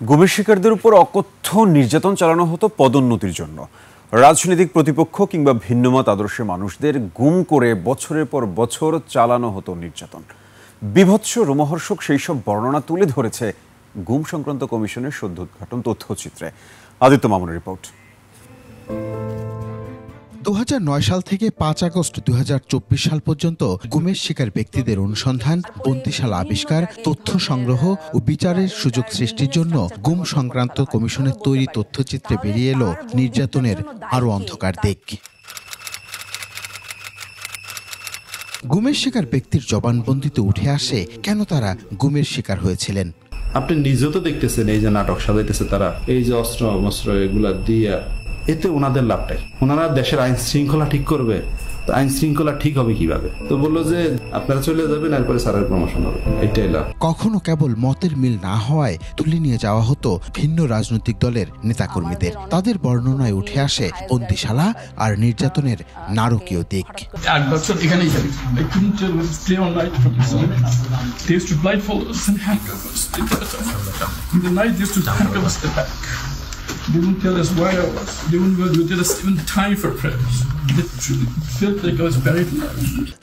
গুমের শিকারদের উপর অকথ্য নির্যাতন চালানো হতো পদোন্নতির জন্য। রাজনৈতিক প্রতিপক্ষ কিংবা ভিন্নমত আদর্শের মানুষদের গুম করে বছরের পর বছর চালানো হতো নির্যাতন। বীভৎস রোমহর্ষক সেই সব বর্ণনা তুলে ধরেছে গুম সংক্রান্ত কমিশনের সদ্য উদ্ঘাটন তথ্যচিত্রে। আদিত্য মামুনের রিপোর্ট। 2009 সাল থেকে 5 আগস্ট 2024 সাল পর্যন্ত গুমের শিকার ব্যক্তিদের অনুসন্ধান, বন্দিশালা আবিষ্কার, তথ্য সংগ্রহ ও বিচারের সুযোগ সৃষ্টির জন্য গুম সংক্রান্ত কমিশনের তৈরি তথ্যচিত্রে বেরিয়ে এলো নির্যাতনের আরও অন্ধকার দিক। গুমের শিকার ব্যক্তির জবানবন্দিতে উঠে আসে কেন তারা গুমের শিকার হয়েছিলেন। আপনি নিজেও তো দেখতেছেন এই যে নাটক সাজাইতেছে তারা, এই যে অস্ত্র এগুলা দিয়ে, এতে ওনাদের লাভটাই। ওনারা দেশের আইন শৃঙ্খলা ঠিক করবে, তো আইন শৃঙ্খলা ঠিক হবে কিভাবে? তো বললো যে আপনারা চলে যাবেন, এরপরে স্যারের প্রমোশন হবে, এইটাই লাভ। কখনো কেবল মতের মিল না হওয়ায় তুলে নিয়ে যাওয়া হতো ভিন্ন রাজনৈতিক দলের নেতাকর্মীদের। তাদের বর্ণনায় উঠে আসে বন্দিশালা আর নির্যাতনের নারকীয় দিক। 8 বছর এখানেই থাকি। I couldn't stay all night. They used to blindfold us and handcuff us. In the night they used to handcuff us to the back. They wouldn't tell us where I was. They wouldn't tell us even time for prayers. It felt like I was buried alive.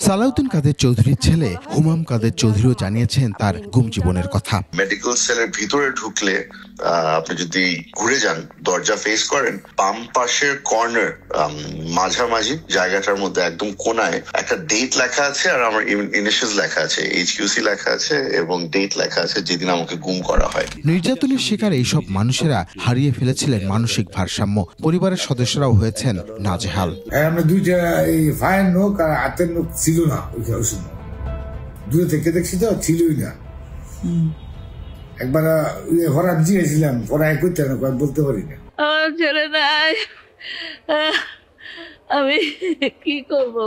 Salauddin কাদের চৌধুরীর ছেলে হুমাম কাদের চৌধুরীও জানিয়েছেন তার গুম জীবনের কথা। Medical সেলের ভিতরে ঢুকলে আপনি যদি ঘুরে যান, দরজা ফেস করেন, বাম পাশের কর্নার মাঝামাঝি জায়গাটার মধ্যে একদম কোনায় একটা ডেট লেখা আছে, আর আমার ইনিশিয়ালস লেখা আছে, HQC লেখা আছে এবং ডেট লেখা আছে যেদিন আমাকে গুম করা হয়। নির্যাতনের শিকার এইসব মানুষেরা হারিয়ে ফেলেছিলেন মানসিক ভারসাম্য। পরিবারের সদস্যরাও হয়েছেন নাজেহাল। আমরা দুইটা এই ফায়ার নোক আর হাতের নোক ছিল না ওই সময়, দূরে থেকে দেখছি তো ছিলই না। একবার হরাপ জিয়েছিলাম, পড়াই করতে না, বলতে পারি না। আমার ছেলে নাই, আমি কি করবো?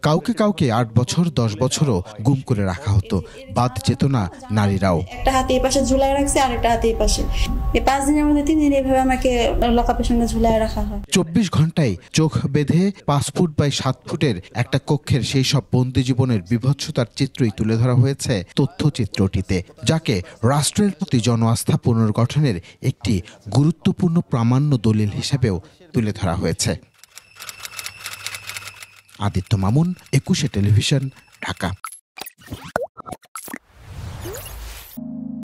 কাউকে কাউকে 8 বছর 10 বছরও গুম করে রাখা হতো। বাদ যেত না নারীরাও। একটা হাতে এই পাশে ঝুলাই রাখছে, আর একটা হাতে এই পাশে। এই 5 দিনের মধ্যে 3 দিন এইভাবে আমাকে লকআপের সঙ্গে ঝুলাই রাখা হয়। 24 ঘন্টায় চোখ বেঁধে 5 ফুট বাই 7 ফুটের একটা কক্ষের সেই সব বন্দি জীবনের বিভৎসতার চিত্রই তুলে ধরা হয়েছে তথ্যচিত্রটিতে, যাকে রাষ্ট্রের প্রতি জন আস্থা পুনর্গঠনের একটি গুরুত্বপূর্ণ প্রামাণ্য দলিল হিসেবেও তুলে ধরা হয়েছে। আদিত্য মামুন, 21 টেলিভিশন, ঢাকা।